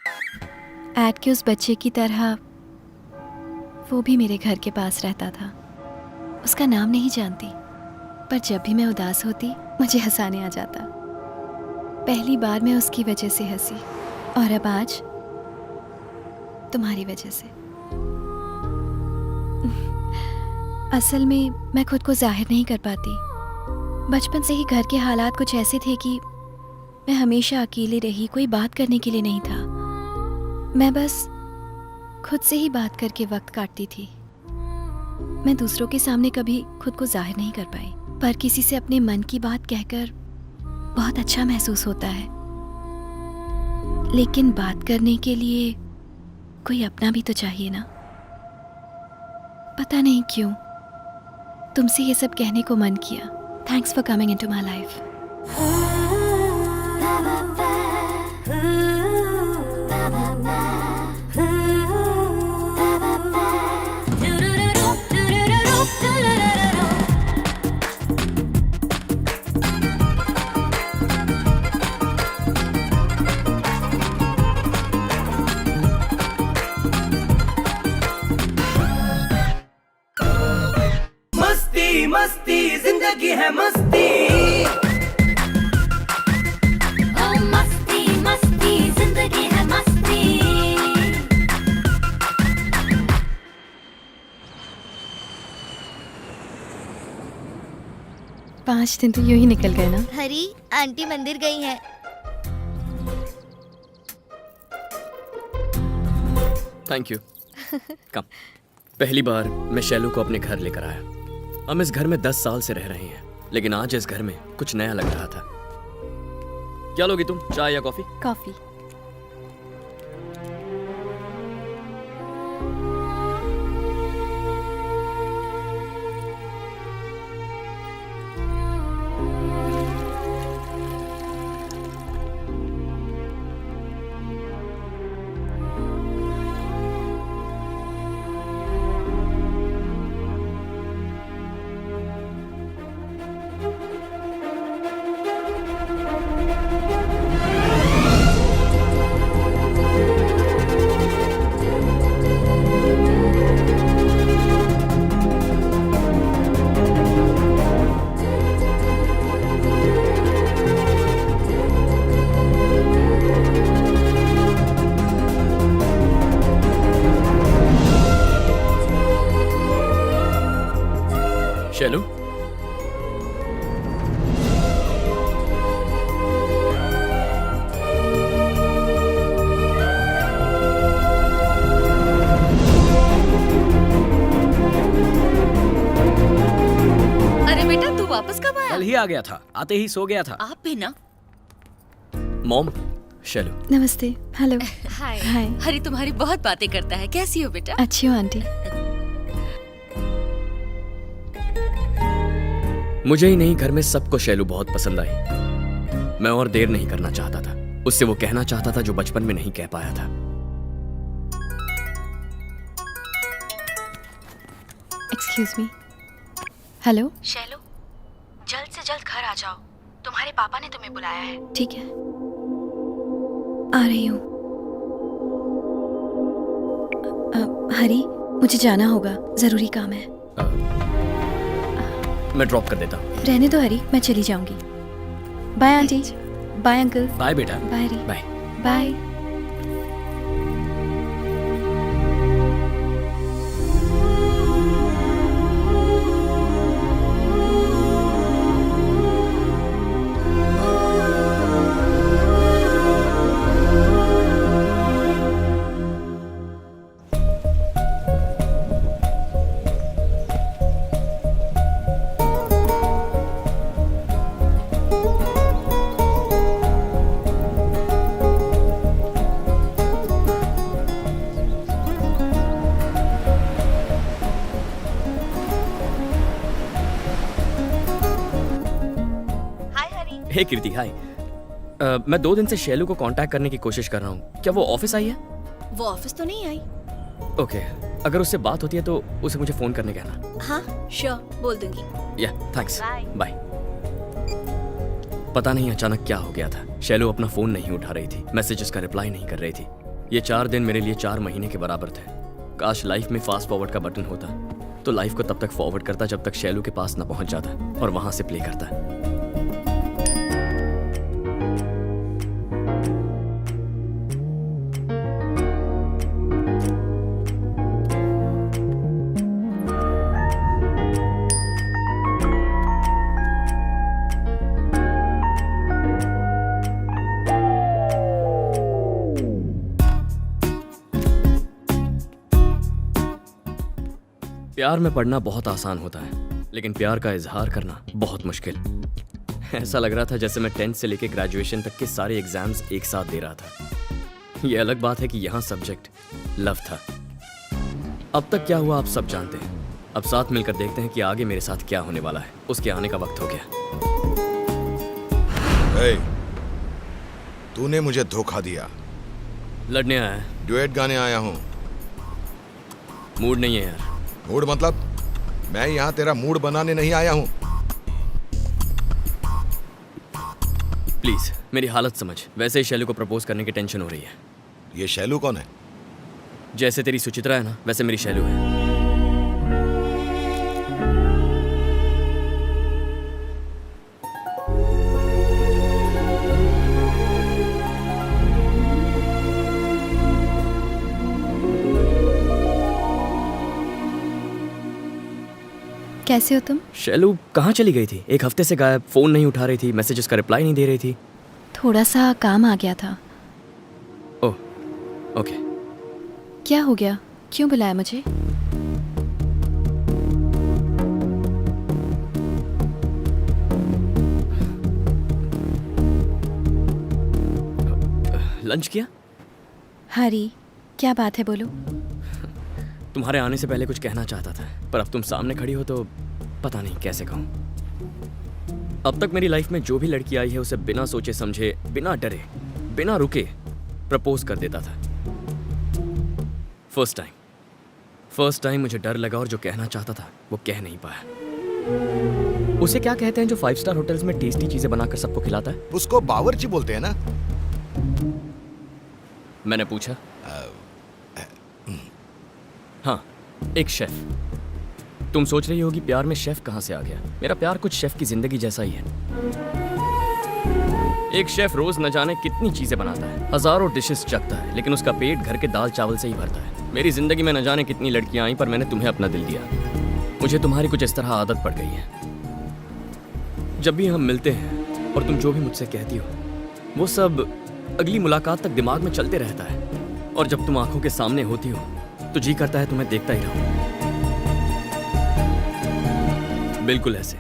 Add के उस बच्चे की तरह वो भी मेरे घर के पास रहता था। उसका नाम नहीं जानती, पर जब भी मैं उदास होती मुझे हंसाने आ जाता। पहली बार मैं उसकी वजह से हंसी, और अब आज तुम्हारी वजह से। असल में मैं खुद को जाहिर नहीं कर पाती। बचपन से ही घर के हालात कुछ ऐसे थे कि मैं हमेशा अकेली रही, कोई बात करने के लिए नहीं था। मैं बस खुद से ही बात करके वक्त काटती थी। मैं दूसरों के सामने कभी खुद को जाहिर नहीं कर पाई, पर किसी से अपने मन की बात कहकर बहुत अच्छा महसूस होता है। लेकिन बात करने के लिए कोई अपना भी तो चाहिए ना। पता नहीं क्यों तुमसे ये सब कहने को मन किया। Thanks for coming into my life. मस्ती मस्ती जिंदगी है मस्ती। ओ मस्ती मस्ती जिंदगी है मस्ती। 5 दिन तो यूं ही निकल गए ना। हरी आंटी मंदिर गई है। Thank you. कम। पहली बार मैं शैलू को अपने घर लेकर आया। हम इस घर में 10 साल से रह रहे हैं, लेकिन आज इस घर में कुछ नया लग रहा था। क्या लोगी तुम, चाय या कॉफी? कॉफी। शैलू, अरे बेटा तू वापस कब आया? कल ही आ गया था, आते ही सो गया था। आप भी ना। मॉम, शैलू। नमस्ते। हेलो। हाय। हाय। हरी तुम्हारी बहुत बातें करता है, कैसी हो बेटा? अच्छी हो आंटी। मुझे ही नहीं, घर में सबको शैलू बहुत पसंद आई। मैं और देर नहीं करना चाहता था, उससे वो कहना चाहता था जो बचपन में नहीं कह पाया था। Excuse me. हेलो। शैलू, जल्द से जल्द घर आ जाओ, तुम्हारे पापा ने तुम्हें बुलाया है। ठीक है, आ रही हूँ। हरी, मुझे जाना होगा, जरूरी काम है। मैं ड्रॉप कर देता हूँ। रहने दो हरी, मैं चली जाऊंगी। Bye aunty. Bye uncle. Bye बेटा। Bye Hari. Bye. Bye. Hey Kirti, hi. मैं 2 दिन से शैलू को कांटेक्ट करने की कोशिश कर रहा हूँ। क्या वो ऑफिस आई है? वो ऑफिस तो नहीं आई। ओके, अगर उससे बात होती है तो उसे मुझे फोन करने कहना। हाँ श्योर, बोल दूंगी। या थैंक्स। Bye. बाय। पता नहीं अचानक क्या हो गया था। शैलू अपना फोन नहीं उठा रही थी, मैसेजेस का रिप्लाई नहीं कर रही थी। ये 4 दिन मेरे लिए 4 महीने के बराबर थे। काश लाइफ में फास्ट फॉरवर्ड का बटन होता तो लाइफ को तब तक फॉरवर्ड करता जब तक शैलू के पास न पहुंच जाता और वहां से प्ले करता। प्यार में पढ़ना बहुत आसान होता है, लेकिन प्यार का इजहार करना बहुत मुश्किल। ऐसा लग रहा था जैसे मैं 10th से लेकर ग्रेजुएशन तक के सारे एग्जाम्स एक साथ दे रहा था। ये अलग बात है कि यहाँ सब्जेक्ट लव था। अब तक क्या हुआ आप सब जानते हैं। अब साथ मिलकर देखते हैं कि आगे मेरे साथ क्या होने वाला है। उसके आने का वक्त हो गया। hey, तूने मुझे धोखा दिया। लड़ने आया है। ड्यूएट गाने आया हूँ। मूड नहीं है यार। मूड मतलब? मैं यहाँ तेरा मूड बनाने नहीं आया हूँ। प्लीज मेरी हालत समझ। वैसे ही शैलू को प्रपोज करने की टेंशन हो रही है। ये शैलू कौन है? जैसे तेरी सुचित्रा है ना, वैसे मेरी शैलू है। कैसे हो तुम? शैलू कहाँ चली गई थी? 1 हफ्ते से गायब। फोन नहीं उठा रही थी, मैसेजेस का रिप्लाई नहीं दे रही थी। थोड़ा सा काम आ गया था। Oh okay. क्या हो गया? क्यों बुलाया मुझे? लंच किया? हरी, क्या बात है, बोलो। तुम्हारे आने से पहले कुछ कहना चाहता था, पर अब तुम सामने खड़ी हो तो पता नहीं कैसे कहूं। अब तक मेरी लाइफ में जो भी लड़की आई है उसे बिना सोचे समझे, बिना डरे, बिना रुके प्रपोज कर देता था। फर्स्ट टाइम मुझे डर लगा और जो कहना चाहता था वो कह नहीं पाया। उसे क्या कहते हैं जो 5 स्टार होटल्स में टेस्टी चीजें बनाकर सबको खिलाता है? उसको बावर्ची बोलते हैं ना। मैंने पूछा। हाँ, एक शेफ। तुम सोच रही होगी प्यार में शेफ कहाँ से आ गया। मेरा प्यार कुछ शेफ की जिंदगी जैसा ही है। एक शेफ रोज न जाने कितनी चीजें बनाता है, हजारों डिशेस चखता है, लेकिन उसका पेट घर के दाल चावल से ही भरता है। मेरी जिंदगी में न जाने कितनी लड़कियां आई, पर मैंने तुम्हें अपना दिल दिया। मुझे तुम्हारी कुछ इस तरह आदत पड़ गई है। जब भी हम मिलते हैं और तुम जो भी मुझसे कहती हो वो सब अगली मुलाकात तक दिमाग में चलते रहता है, और जब तुम आंखों के सामने होती हो तो जी करता है तुम्हें देखता ही रहूं। बिल्कुल ऐसे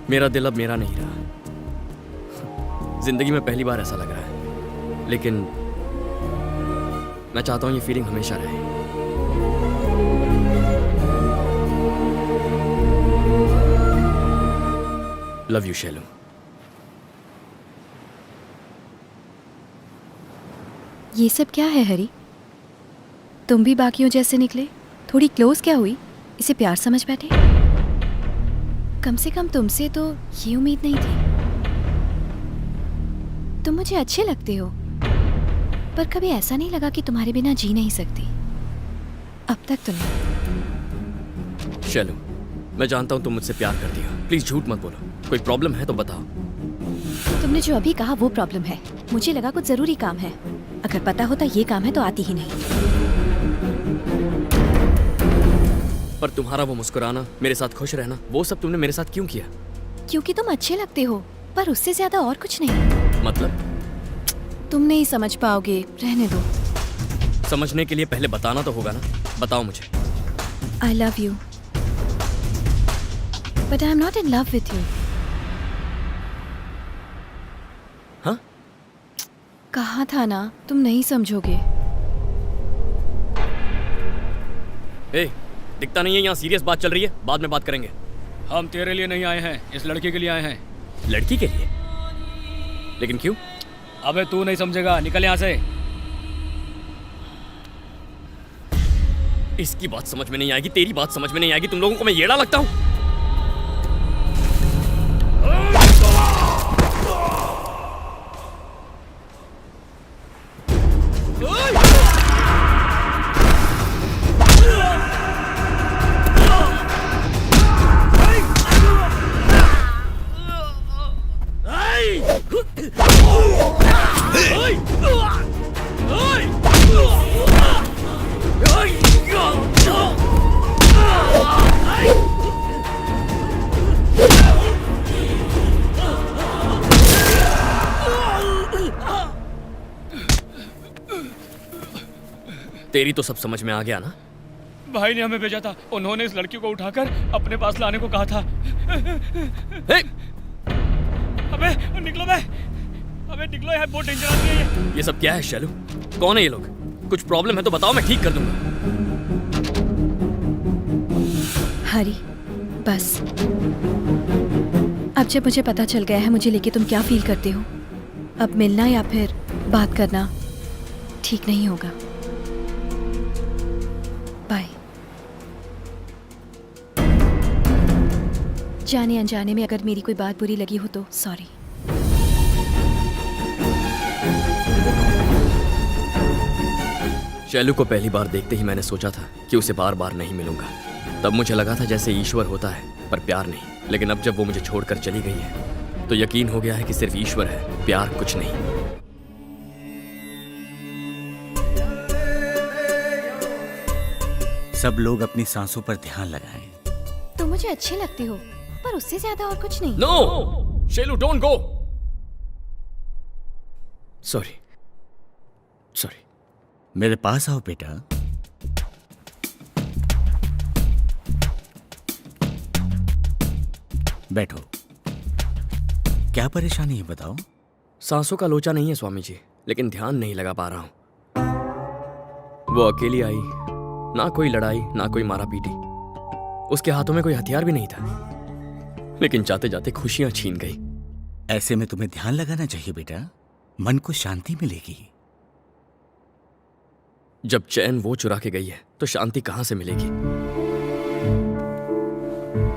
मेरा दिल अब मेरा नहीं रहा। जिंदगी में पहली बार ऐसा लग रहा है, लेकिन मैं चाहता हूं ये फीलिंग हमेशा रहे। Love you Shailu. ये सब क्या है हरी? तुम भी बाकियों जैसे निकले। थोड़ी क्लोज क्या हुई? इसे प्यार समझ बैठे? कम से कम तुमसे तो ये उम्मीद नहीं थी। तुम मुझे अच्छे लगते हो, पर कभी ऐसा नहीं लगा कि तुम्हारे बिना जी नहीं सकती। अब तक तो नहीं। शैलू, मैं जानता हूं तुम मुझसे प्यार करती हो। प्लीज झूठ मत बोलो। कोई प्रॉब्लम है तो बताओ। तुमने जो अभी कहा वो प्रॉब्लम है। मुझे लगा कुछ जरूरी काम है। अगर पता होता ये काम है तो आती ही नहीं। पर तुम्हारा वो मुस्कुराना, मेरे साथ खुश रहना, वो सब तुमने मेरे साथ क्यों किया? क्योंकि तुम अच्छे लगते हो, पर उससे ज्यादा और कुछ नहीं। मतलब? तुम नहीं समझ पाओगे, रहने दो। समझने के लिए पहले बताना तो होगा ना। बताओ मुझे। I love you, but I'm not in love with you. हाँ? कहा था ना, तुम नहीं समझोगे। ए, दिखता नहीं है यहाँ सीरियस बात चल रही है। बाद में बात करेंगे। हम तेरे लिए नहीं आए हैं, इस लड़की के लिए आए हैं। लड़की के लिए? लेकिन क्यों? अबे तू नहीं समझेगा, निकल यहाँ से। इसकी बात समझ में नहीं आएगी, तेरी बात समझ में नहीं आएगी। तुम लोगों को मैं येड़ा लगता हूँ? तेरी तो सब समझ में आ गया ना? भाई ने हमें भेजा था, उन्होंने इस लड़की को उठाकर अपने पास लाने को कहा था। हे! अबे निकलो बे, अबे निकलो, यार बहुत डेंजर आदमी है ये सब क्या है शैलू? कौन है ये लोग? कुछ प्रॉब्लम है तो बताओ, मैं ठीक कर दूंगा। हरी, बस अब जब मुझे पता चल गया है मुझे लेके तुम क्या फील करते हो, अब मिलना या फिर बात करना ठीक नहीं होगा। बाय। जाने अनजाने में अगर मेरी कोई बात बुरी लगी हो तो सॉरी। शैलू को पहली बार देखते ही मैंने सोचा था कि उसे बार बार नहीं मिलूंगा। तब मुझे लगा था जैसे ईश्वर होता है पर प्यार नहीं। लेकिन अब जब वो मुझे छोड़कर चली गई है तो यकीन हो गया है कि सिर्फ ईश्वर है, प्यार कुछ नहीं। सब लोग अपनी सांसों पर ध्यान लगाएं। तुम मुझे अच्छे लगते हो पर उससे ज्यादा और कुछ नहीं। No Shailu, don't go. Sorry sorry. मेरे पास आओ बेटा। बैठो। क्या परेशानी है बताओ? सांसों का लोचा नहीं है स्वामी जी, लेकिन ध्यान नहीं लगा पा रहा हूं। वो अकेली आई, ना कोई लड़ाई ना कोई मारा पीटी। उसके हाथों में कोई हथियार भी नहीं था, लेकिन जाते जाते खुशियां छीन गई। ऐसे में तुम्हें ध्यान लगाना चाहिए बेटा, मन को शांति मिलेगी। जब चैन वो चुरा के गई है तो शांति कहां से मिलेगी?